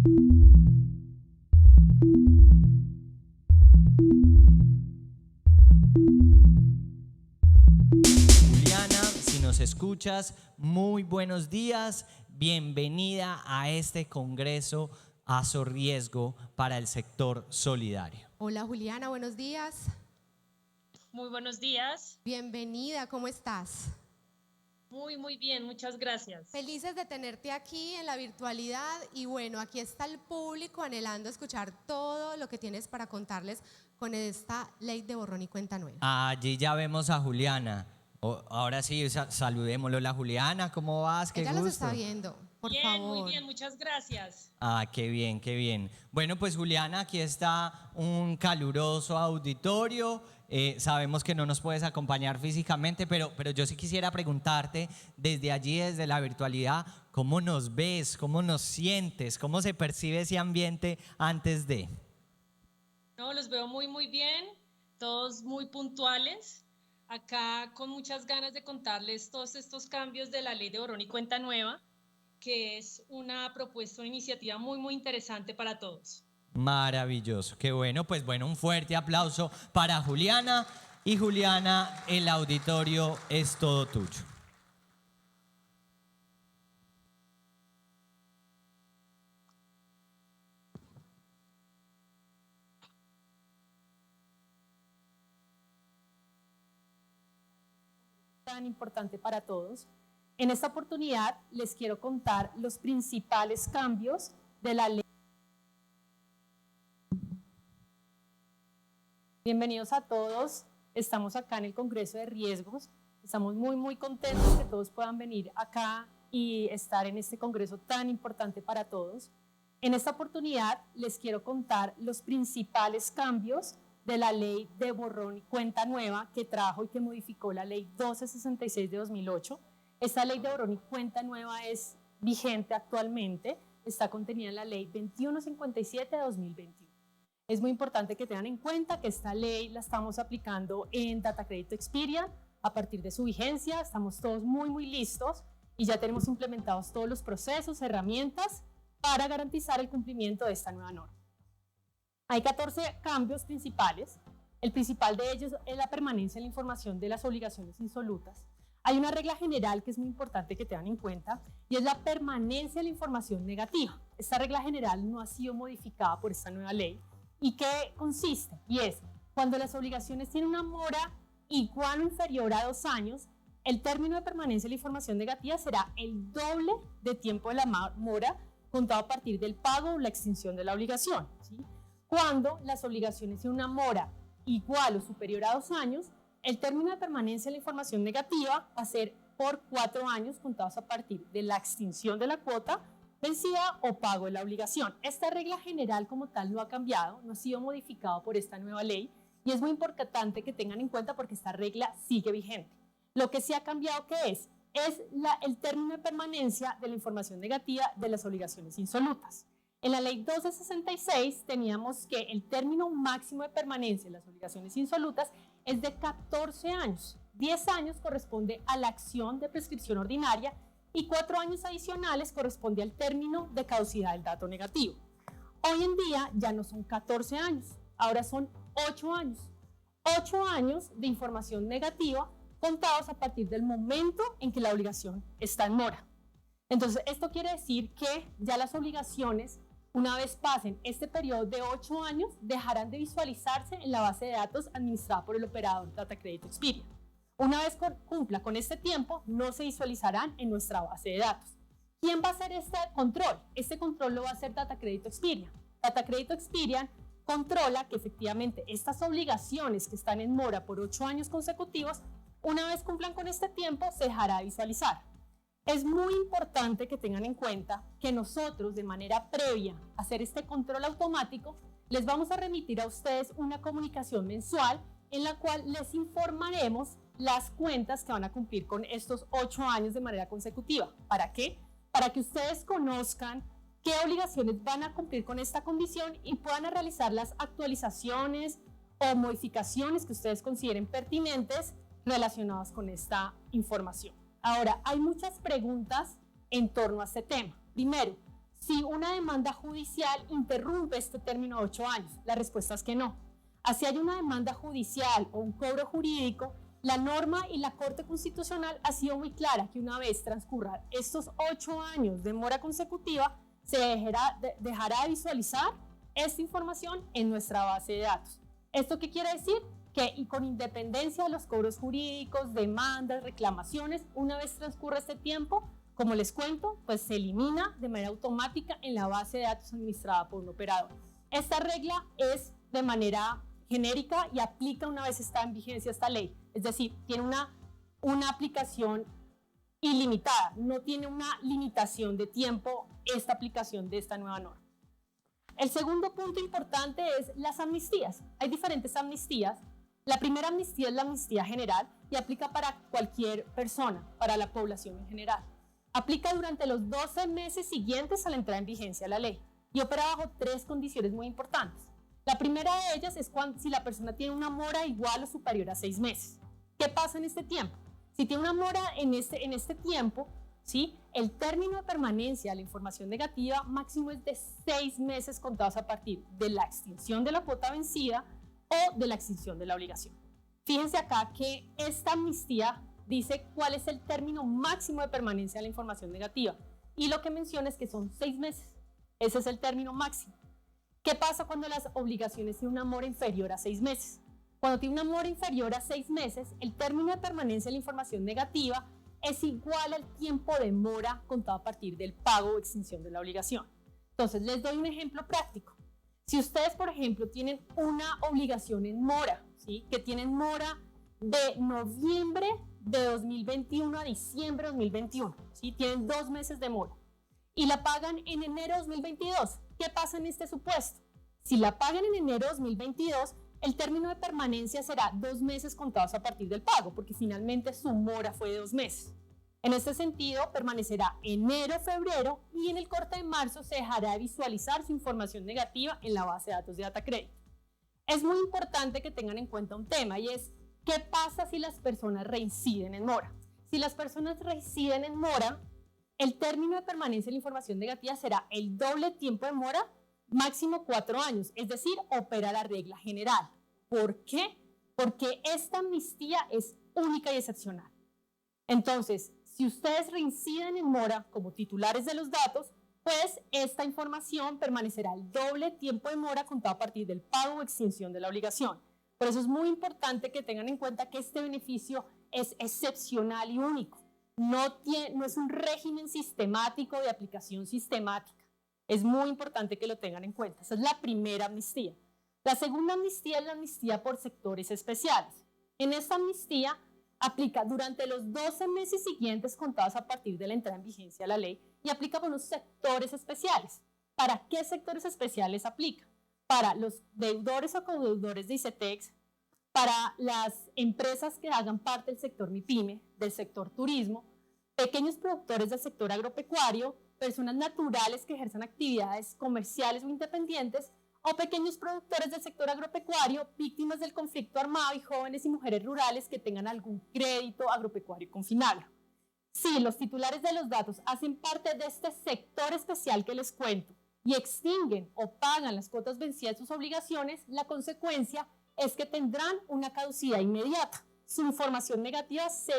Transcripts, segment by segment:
Juliana, si nos escuchas, muy buenos días. Bienvenida a este Congreso Aso Riesgo para el sector solidario. Hola Juliana, buenos días. Muy buenos días. Bienvenida, ¿cómo estás? Muy bien, muchas gracias. Felices de tenerte aquí en la virtualidad y bueno, aquí está el público anhelando escuchar todo lo que tienes para contarles con esta ley de borrón y cuenta nueva. Allí ya vemos a Juliana. Ahora sí, saludémoslo. Hola Juliana, ¿cómo vas? Qué Ella gusto. los está viendo, por favor. Muy bien, muchas gracias. Qué bien, qué bien. Bueno, pues Juliana, aquí está un caluroso auditorio. Sabemos que no nos puedes acompañar físicamente, pero yo sí quisiera preguntarte desde allí, desde la virtualidad, ¿cómo nos ves? ¿Cómo nos sientes? ¿Cómo se percibe ese ambiente antes de? No, los veo muy bien, todos muy puntuales. Acá con muchas ganas de contarles todos estos cambios de la ley de borrón y cuenta nueva, que es una propuesta, una iniciativa muy interesante para todos. Maravilloso, qué bueno. Pues bueno, un fuerte aplauso para Juliana. Y Juliana, el auditorio es todo tuyo. Tan importante para todos. En esta oportunidad les quiero contar los principales cambios de la ley. Bienvenidos a todos, estamos acá en el Congreso de Riesgos, estamos muy contentos que todos puedan venir acá y estar en este congreso tan importante para todos. En esta oportunidad les quiero contar los principales cambios de la ley de borrón y cuenta nueva que trajo y que modificó la ley 1266 de 2008. Esta ley de borrón y cuenta nueva es vigente actualmente, está contenida en la ley 2157 de 2021. Es muy importante que tengan en cuenta que esta ley la estamos aplicando en Data Crédito Experian a partir de su vigencia. Estamos todos muy listos y ya tenemos implementados todos los procesos, herramientas para garantizar el cumplimiento de esta nueva norma. Hay 14 cambios principales. El principal de ellos es la permanencia en la información de las obligaciones insolutas. Hay una regla general que es muy importante que tengan en cuenta y es la permanencia de la información negativa. Esta regla general no ha sido modificada por esta nueva ley. ¿Y qué consiste? Y es, cuando las obligaciones tienen una mora igual o inferior a 2 años, el término de permanencia de la información negativa será el doble de tiempo de la mora contado a partir del pago o la extinción de la obligación, ¿sí? Cuando las obligaciones tienen una mora igual o superior a 2 años, el término de permanencia de la información negativa va a ser por 4 años contados a partir de la extinción de la cuota vencida o pago de la obligación. Esta regla general como tal no ha cambiado, no ha sido modificado por esta nueva ley y es muy importante que tengan en cuenta porque esta regla sigue vigente. Lo que sí ha cambiado, ¿qué es? Es el término de permanencia de la información negativa de las obligaciones insolutas. En la ley 1266 teníamos que el término máximo de permanencia de las obligaciones insolutas es de 14 años. 10 años corresponde a la acción de prescripción ordinaria y 4 años adicionales corresponde al término de caducidad del dato negativo. Hoy en día ya no son 14 años, ahora son 8 años. 8 años de información negativa contados a partir del momento en que la obligación está en mora. Entonces, esto quiere decir que ya las obligaciones, una vez pasen este periodo de 8 años, dejarán de visualizarse en la base de datos administrada por el operador Data Crédito Experian. Una vez cumpla con este tiempo, no se visualizarán en nuestra base de datos. ¿Quién va a hacer este control? Este control lo va a hacer Data Crédito Experian. Data Crédito Experian controla que efectivamente estas obligaciones que están en mora por 8 años consecutivos, una vez cumplan con este tiempo, se dejará de visualizar. Es muy importante que tengan en cuenta que nosotros, de manera previa a hacer este control automático, les vamos a remitir a ustedes una comunicación mensual en la cual les informaremos las cuentas que van a cumplir con estos 8 años de manera consecutiva. ¿Para qué? Para que ustedes conozcan qué obligaciones van a cumplir con esta condición y puedan realizar las actualizaciones o modificaciones que ustedes consideren pertinentes relacionadas con esta información. Ahora, hay muchas preguntas en torno a este tema. Primero, si una demanda judicial interrumpe este término de 8 años. La respuesta es que no. Así hay una demanda judicial o un cobro jurídico, la norma y la Corte Constitucional ha sido muy clara que una vez transcurran estos 8 años de mora consecutiva, se dejará de visualizar esta información en nuestra base de datos. ¿Esto qué quiere decir? Que y con independencia de los cobros jurídicos, demandas, reclamaciones, una vez transcurre este tiempo, como les cuento, pues se elimina de manera automática en la base de datos administrada por un operador. Esta regla es de manera genérica y aplica una vez está en vigencia esta ley. Es decir, tiene una aplicación ilimitada, no tiene una limitación de tiempo esta aplicación de esta nueva norma. El segundo punto importante es las amnistías. Hay diferentes amnistías. La primera amnistía es la amnistía general y aplica para cualquier persona, para la población en general. Aplica durante los 12 meses siguientes a la entrada en vigencia de la ley y opera bajo 3 condiciones muy importantes. La primera de ellas es si la persona tiene una mora igual o superior a 6 meses. ¿Qué pasa en este tiempo? Si tiene una mora en este tiempo, ¿sí? El término de permanencia de la información negativa máximo es de 6 meses contados a partir de la extinción de la cuota vencida o de la extinción de la obligación. Fíjense acá que esta amnistía dice cuál es el término máximo de permanencia de la información negativa y lo que menciona es que son 6 meses. Ese es el término máximo. ¿Qué pasa cuando las obligaciones tienen una mora inferior a 6 meses? Cuando tiene una mora inferior a 6 meses, el término de permanencia de la información negativa es igual al tiempo de mora contado a partir del pago o extinción de la obligación. Entonces, les doy un ejemplo práctico. Si ustedes, por ejemplo, tienen una obligación en mora, ¿sí? Que tienen mora de noviembre de 2021 a diciembre de 2021, ¿sí? Tienen 2 meses de mora y la pagan en enero de 2022. ¿Qué pasa en este supuesto? Si la pagan en enero de 2022, el término de permanencia será 2 meses contados a partir del pago, porque finalmente su mora fue de 2 meses. En este sentido, permanecerá enero, febrero y en el corte de marzo se dejará de visualizar su información negativa en la base de datos de DataCredit. Es muy importante que tengan en cuenta un tema y es ¿qué pasa si las personas reinciden en mora? Si las personas reinciden en mora, el término de permanencia de la información negativa será el doble tiempo de mora, máximo 4 años, es decir, opera la regla general. ¿Por qué? Porque esta amnistía es única y excepcional. Entonces, si ustedes reinciden en mora como titulares de los datos, pues esta información permanecerá el doble tiempo de mora contado a partir del pago o extinción de la obligación. Por eso es muy importante que tengan en cuenta que este beneficio es excepcional y único. No es un régimen sistemático de aplicación sistemática. Es muy importante que lo tengan en cuenta. Esa es la primera amnistía. La segunda amnistía es la amnistía por sectores especiales. En esta amnistía aplica durante los 12 meses siguientes contados a partir de la entrada en vigencia de la ley y aplica por unos sectores especiales. ¿Para qué sectores especiales aplica? Para los deudores o codeudores de ICETEX, para las empresas que hagan parte del sector MIPYME, del sector turismo, pequeños productores del sector agropecuario, personas naturales que ejerzan actividades comerciales o independientes, o pequeños productores del sector agropecuario, víctimas del conflicto armado y jóvenes y mujeres rurales que tengan algún crédito agropecuario confinable. Si los titulares de los datos hacen parte de este sector especial que les cuento y extinguen o pagan las cuotas vencidas de sus obligaciones, la consecuencia es que tendrán una caducidad inmediata. Su información negativa se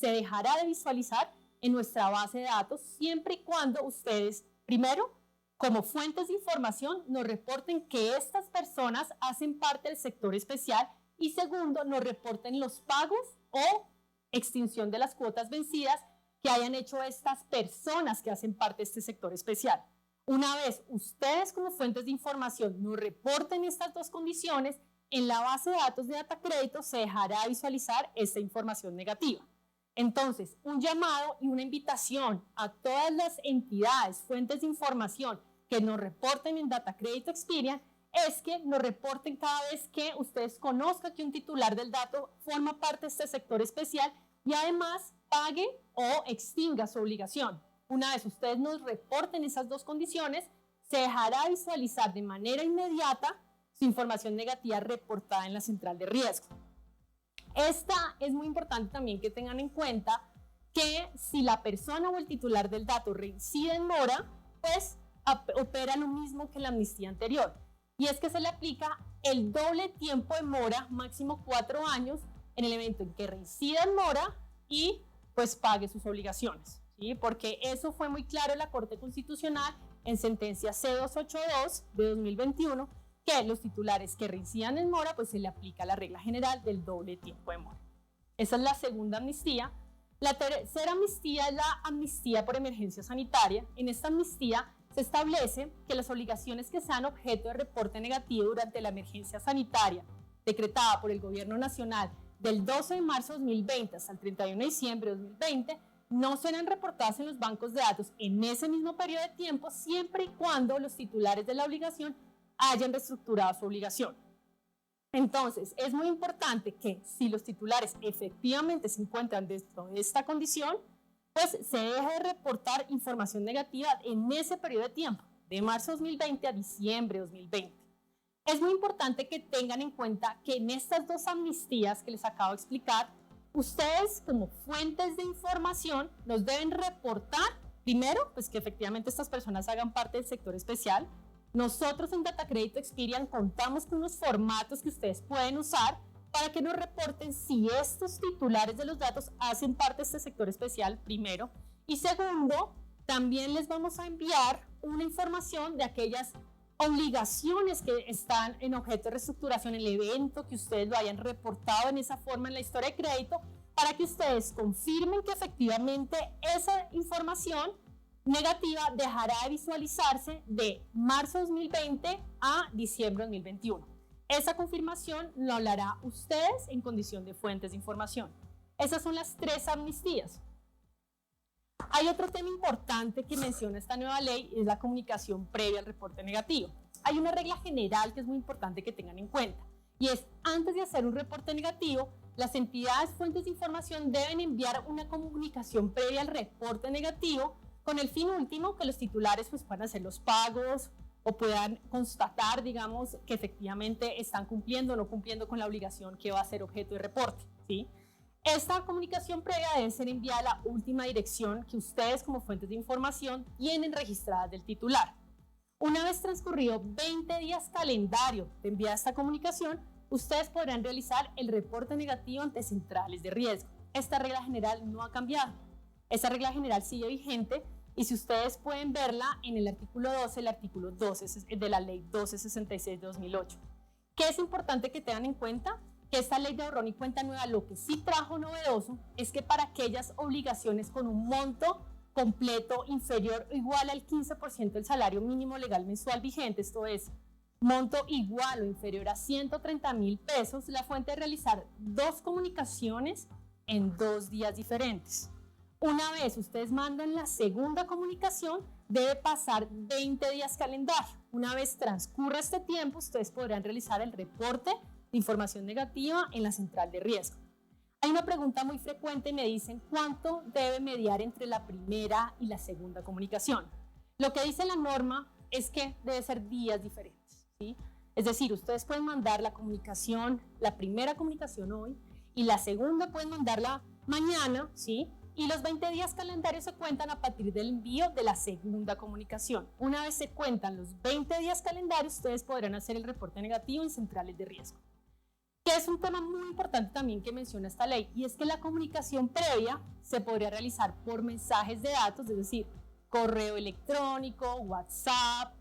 dejará de visualizar en nuestra base de datos siempre y cuando ustedes, primero, como fuentes de información, nos reporten que estas personas hacen parte del sector especial y segundo, nos reporten los pagos o extinción de las cuotas vencidas que hayan hecho estas personas que hacen parte de este sector especial. Una vez ustedes como fuentes de información nos reporten estas dos condiciones, en la base de datos de DataCrédito se dejará de visualizar esta información negativa. Entonces, un llamado y una invitación a todas las entidades, fuentes de información que nos reporten en DataCrédito Experian es que nos reporten cada vez que ustedes conozcan que un titular del dato forma parte de este sector especial y además pague o extinga su obligación. Una vez ustedes nos reporten esas dos condiciones, se dejará visualizar de manera inmediata su información negativa reportada en la central de riesgo. Esta es muy importante también que tengan en cuenta que si la persona o el titular del dato reincide en mora, pues opera lo mismo que la amnistía anterior, y es que se le aplica el doble tiempo de mora, máximo 4 años, en el evento en que reincida en mora y pues pague sus obligaciones, ¿sí? Porque eso fue muy claro en la Corte Constitucional en sentencia C282 de 2021, que los titulares que reincidan en mora pues se le aplica la regla general del doble tiempo de mora. Esa es la segunda amnistía. La tercera amnistía es la amnistía por emergencia sanitaria. En esta amnistía se establece que las obligaciones que sean objeto de reporte negativo durante la emergencia sanitaria decretada por el Gobierno Nacional del 12 de marzo de 2020 hasta el 31 de diciembre de 2020 no serán reportadas en los bancos de datos en ese mismo periodo de tiempo, siempre y cuando los titulares de la obligación hayan reestructurado su obligación. Entonces, es muy importante que si los titulares efectivamente se encuentran dentro de esta condición, pues se deje de reportar información negativa en ese periodo de tiempo, de marzo 2020 a diciembre 2020. Es muy importante que tengan en cuenta que en estas dos amnistías que les acabo de explicar, ustedes como fuentes de información nos deben reportar, primero, pues que efectivamente estas personas hagan parte del sector especial. Nosotros en Data Crédito Experian contamos con unos formatos que ustedes pueden usar para que nos reporten si estos titulares de los datos hacen parte de este sector especial, primero. Y segundo, también les vamos a enviar una información de aquellas obligaciones que están en objeto de reestructuración, el evento que ustedes lo hayan reportado en esa forma en la historia de crédito, para que ustedes confirmen que efectivamente esa información negativa dejará de visualizarse de marzo 2020 a diciembre 2021. Esa confirmación lo hará ustedes en condición de fuentes de información. Esas son las 3 amnistías. Hay otro tema importante que menciona esta nueva ley, es la comunicación previa al reporte negativo. Hay una regla general que es muy importante que tengan en cuenta, y es antes de hacer un reporte negativo, las entidades fuentes de información deben enviar una comunicación previa al reporte negativo con el fin último que los titulares pues puedan hacer los pagos o puedan constatar, digamos, que efectivamente están cumpliendo o no cumpliendo con la obligación que va a ser objeto de reporte, ¿sí? Esta comunicación previa debe ser enviada a la última dirección que ustedes como fuentes de información tienen registradas del titular. Una vez transcurrido 20 días calendario de enviar esta comunicación, ustedes podrán realizar el reporte negativo ante centrales de riesgo. Esta regla general no ha cambiado. Esta regla general sigue vigente y si ustedes pueden verla en el artículo 12, el artículo 12 de la ley 1266 de 2008. ¿Qué es importante que tengan en cuenta? Que esta ley de borrón y cuenta nueva lo que sí trajo novedoso es que para aquellas obligaciones con un monto completo inferior o igual al 15% del salario mínimo legal mensual vigente, esto es, monto igual o inferior a 130,000 pesos, la fuente de realizar 2 comunicaciones en 2 días diferentes. Una vez ustedes mandan la segunda comunicación, debe pasar 20 días calendario. Una vez transcurra este tiempo, ustedes podrán realizar el reporte de información negativa en la central de riesgo. Hay una pregunta muy frecuente y me dicen ¿cuánto debe mediar entre la primera y la segunda comunicación? Lo que dice la norma es que debe ser días diferentes, ¿sí? Es decir, ustedes pueden mandar la comunicación, la primera comunicación hoy y la segunda pueden mandarla mañana, ¿sí? Y los 20 días calendarios se cuentan a partir del envío de la segunda comunicación. Una vez se cuentan los 20 días calendarios, ustedes podrán hacer el reporte negativo en centrales de riesgo. Que es un tema muy importante también que menciona esta ley, y es que la comunicación previa se podría realizar por mensajes de datos, es decir, correo electrónico, WhatsApp,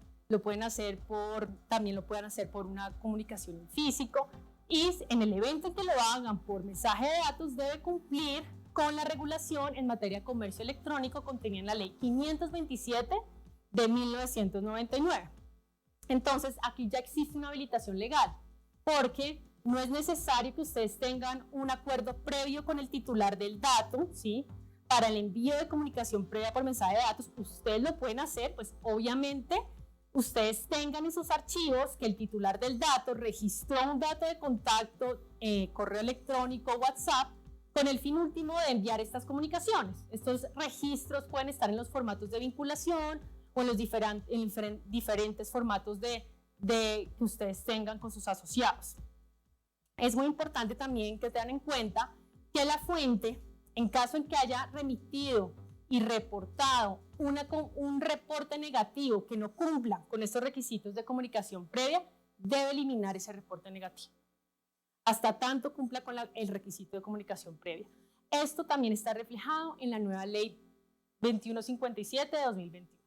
también lo pueden hacer por una comunicación en físico, y en el evento en que lo hagan por mensaje de datos debe cumplir con la regulación en materia de comercio electrónico contenida en la ley 527 de 1999. Entonces, aquí ya existe una habilitación legal, porque no es necesario que ustedes tengan un acuerdo previo con el titular del dato, ¿sí? Para el envío de comunicación previa por mensaje de datos, ustedes lo pueden hacer, pues obviamente ustedes tengan en sus archivos que el titular del dato registró un dato de contacto, correo electrónico, WhatsApp, con el fin último de enviar estas comunicaciones. Estos registros pueden estar en los formatos de vinculación o en los diferentes formatos que ustedes tengan con sus asociados. Es muy importante también que tengan en cuenta que la fuente, en caso en que haya remitido y reportado un reporte negativo que no cumpla con estos requisitos de comunicación previa, debe eliminar ese reporte negativo, hasta tanto cumpla con el requisito de comunicación previa. Esto también está reflejado en la nueva ley 2157 de 2021.